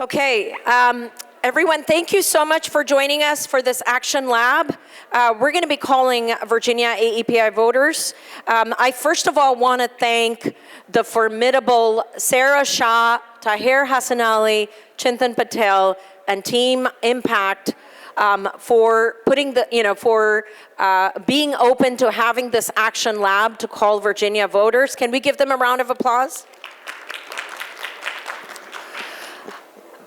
Okay, everyone, thank you so much for joining us for this Action Lab. We're going to be calling Virginia AEPI voters. I first of all want to thank the formidable Sarah Shah, Tahir Hassan Ali, Chintan Patel, and Team Impact for putting for being open to having this Action Lab to call Virginia voters. Can we give them a round of applause?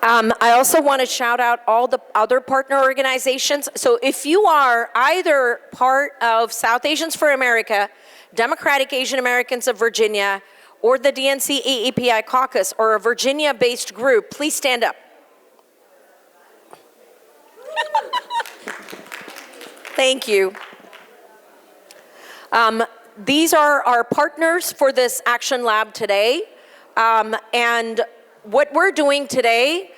I also want to shout out all the other partner organizations. So if you are either part of South Asians for America, Democratic Asian Americans of Virginia, or the DNC AEPI caucus, or a Virginia-based group, please stand up. Thank you. These are our partners for this Action Lab today. And what we're doing today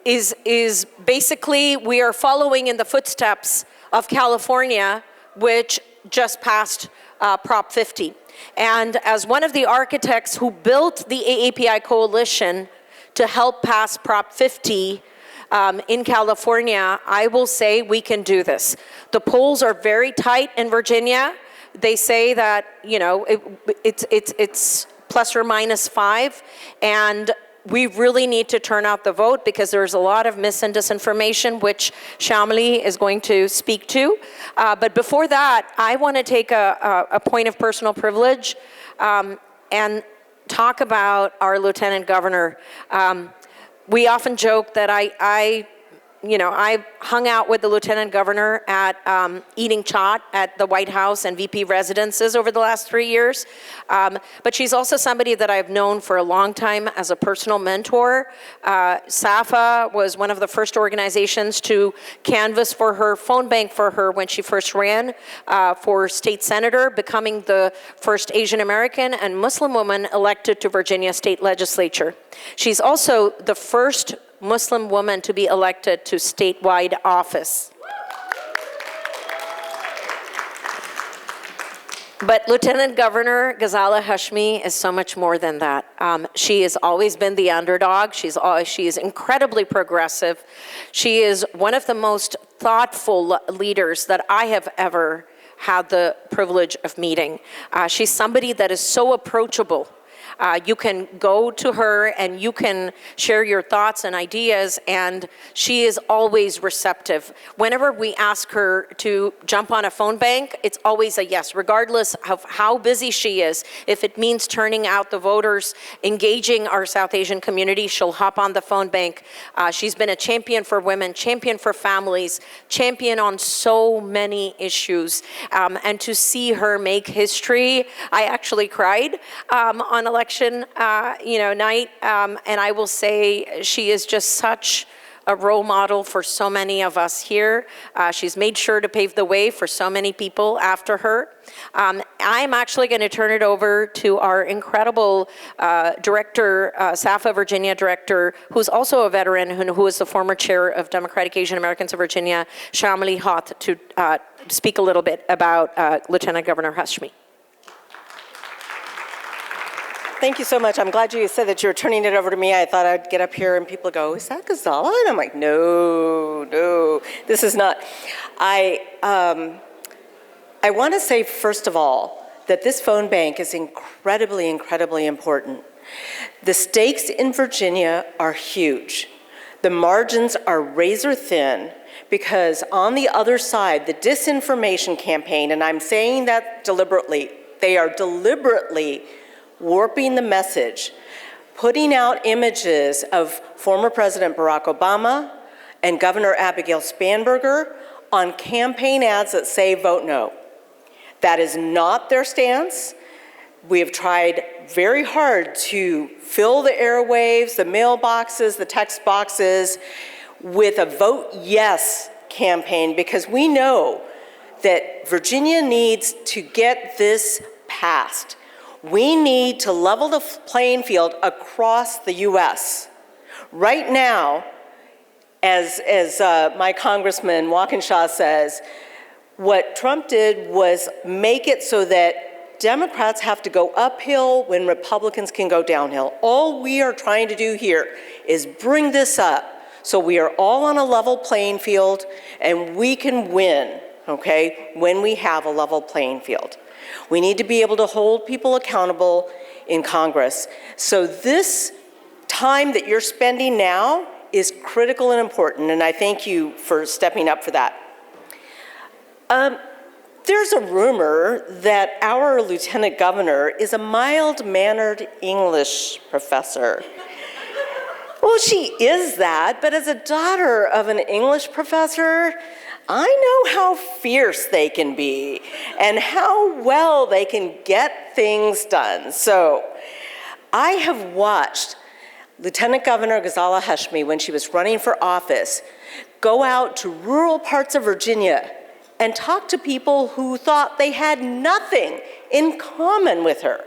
is basically we are following in the footsteps of California, which just passed Prop 50. And as one of the architects who built the AAPI coalition to help pass Prop 50 in California, I will say we can do this. The polls are very tight in Virginia. They say that, you know, it's plus or minus 5, and we really need to turn out the vote because there's a lot of mis and disinformation, which Shamli is going to speak to. But before that, I want to take a point of personal privilege and talk about our Lieutenant Governor. We often joke that I hung out with the Lieutenant Governor at eating chaat at the White House and VP residences over the last 3 years. But she's also somebody that I've known for a long time as a personal mentor. SAFA was one of the first organizations to canvass for her, phone bank for her when she first ran for state senator, becoming the first Asian American and Muslim woman elected to Virginia state legislature. She's also the first Muslim woman to be elected to statewide office. But Lieutenant Governor Ghazala Hashmi is so much more than that. She has always been the underdog. She is incredibly progressive. She is one of the most thoughtful leaders that I have ever had the privilege of meeting. She's somebody that is so approachable. You can go to her and you can share your thoughts and ideas, and she is always receptive. Whenever we ask her to jump on a phone bank, it's always a yes, regardless of how busy she is. If it means turning out the voters, engaging our South Asian community, she'll hop on the phone bank. She's been a champion for women, champion for families, champion on so many issues. And to see her make history, I actually cried on election night, and I will say she is just such a role model for so many of us here. She's made sure to pave the way for so many people after her. I'm actually going to turn it over to our incredible director, SAFA Virginia director, who's also a veteran, who is the former chair of Democratic Asian Americans of Virginia, Shamli Hoth, to speak a little bit about Lieutenant Governor Hashmi. Thank you so much. I'm glad you said that you were turning it over to me. I thought I'd get up here and people go, is that Ghazala? And I'm like, no, this is not. I want to say, first of all, that this phone bank is incredibly, incredibly important. The stakes in Virginia are huge. The margins are razor thin because on the other side, the disinformation campaign, and I'm saying that deliberately, they are deliberately warping the message, putting out images of former President Barack Obama and Governor Abigail Spanberger on campaign ads that say vote no. That is not their stance. We have tried very hard to fill the airwaves, the mailboxes, the text boxes with a vote yes campaign because we know that Virginia needs to get this passed. We need to level the playing field across the US. Right now, as my Congressman Walkinshaw says, what Trump did was make it so that Democrats have to go uphill when Republicans can go downhill. All we are trying to do here is bring this up so we are all on a level playing field and we can win, okay, when we have a level playing field. We need to be able to hold people accountable in Congress. So this time that you're spending now is critical and important, and I thank you for stepping up for that. There's a rumor that our lieutenant governor is a mild-mannered English professor. Well, she is that, but as a daughter of an English professor, I know how fierce they can be and how well they can get things done. So I have watched Lieutenant Governor Ghazala Hashmi, when she was running for office, go out to rural parts of Virginia and talk to people who thought they had nothing in common with her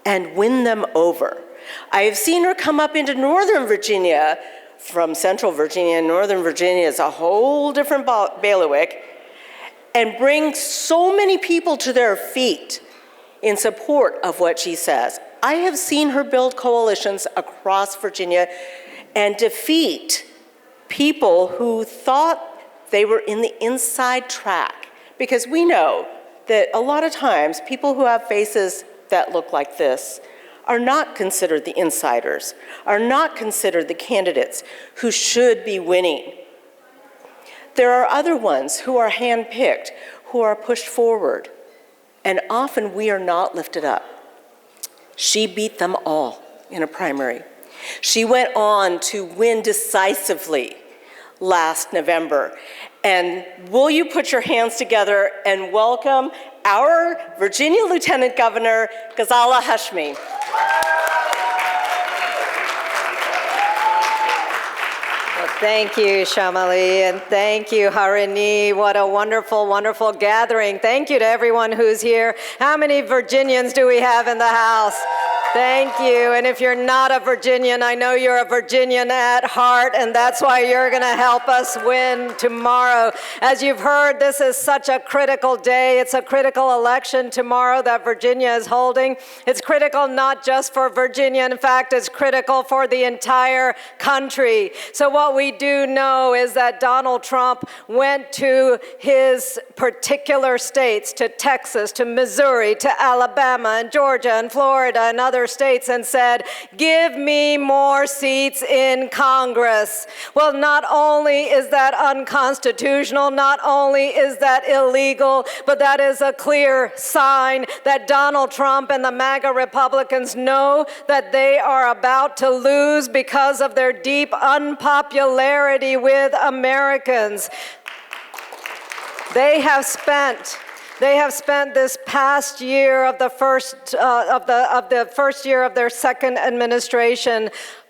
and win them over. I have seen her come up into Northern Virginia, from Central Virginia. Northern Virginia is a whole different bailiwick, and bring so many people to their feet in support of what she says. I have seen her build coalitions across Virginia and defeat people who thought they were in the inside track, because we know that a lot of times people who have faces that look like this are not considered the insiders, are not considered the candidates who should be winning. There are other ones who are handpicked, who are pushed forward, and often we are not lifted up. She beat them all in a primary. She went on to win decisively last November. And will you put your hands together and welcome our Virginia Lieutenant Governor, Ghazala Hashmi. Well, thank you, Shamali, and thank you, Harini. What a wonderful, wonderful gathering. Thank you to everyone who's here. How many Virginians do we have in the house? Thank you. And if you're not a Virginian, I know you're a Virginian at heart, and that's why you're going to help us win tomorrow. As you've heard, this is such a critical day. It's a critical election tomorrow that Virginia is holding. It's critical not just for Virginia. In fact, it's critical for the entire country. So what we do know is that Donald Trump went to his particular states, to Texas, to Missouri, to Alabama, and Georgia, and Florida, and other states, and said, give me more seats in Congress. Well, not only is that unconstitutional, not only is that illegal, but that is a clear sign that Donald Trump and the MAGA Republicans know that they are about to lose because of their deep unpopularity with Americans. They have spent this past year of the first year of their second administration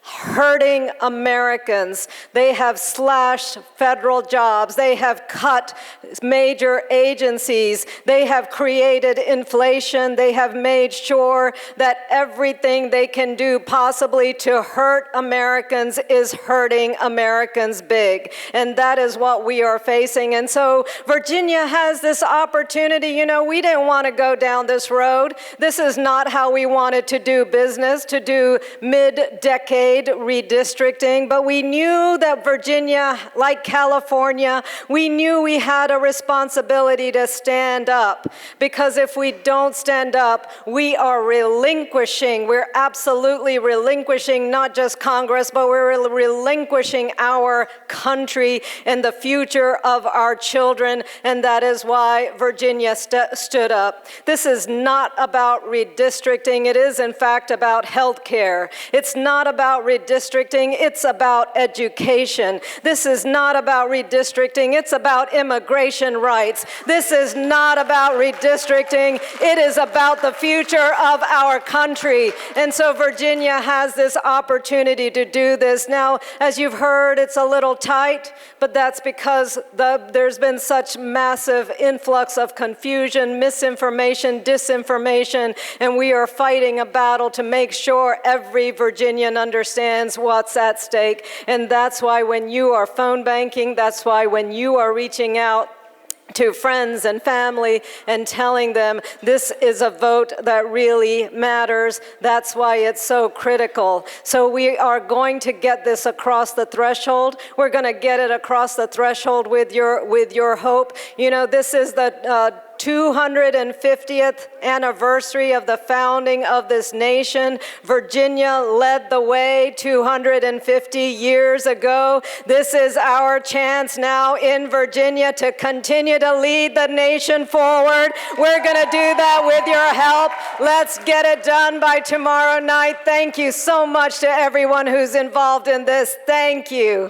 hurting Americans. They have slashed federal jobs. They have cut major agencies. They have created inflation. They have made sure that everything they can do possibly to hurt Americans is hurting Americans big. And that is what we are facing. And so Virginia has this opportunity. You know, we didn't want to go down this road. This is not how we wanted to do business, to do mid-decade redistricting, but we knew that Virginia, like California, we knew we had a responsibility to stand up, because if we don't stand up, we're absolutely relinquishing not just Congress, but we're relinquishing our country and the future of our children, and that is why Virginia stood up. This is not about redistricting. It is, in fact, about health care. It's not about redistricting, it's about education. This is not about redistricting, it's about immigration rights. This is not about redistricting, it is about the future of our country. And so Virginia has this opportunity to do this. Now, as you've heard, it's a little tight, but that's because there's been such massive influx of confusion, misinformation, disinformation, and we are fighting a battle to make sure every Virginian understands what's at stake. And that's why when you are phone banking, that's why when you are reaching out to friends and family and telling them this is a vote that really matters. That's why it's so critical. So we are going to get this across the threshold. We're going to get it across the threshold with your hope. You know, this is the 250th anniversary of the founding of this nation. Virginia led the way 250 years ago. This is our chance now in Virginia to continue to lead the nation forward. We're going to do that with your help. Let's get it done by tomorrow night. Thank you so much to everyone who's involved in this. Thank you.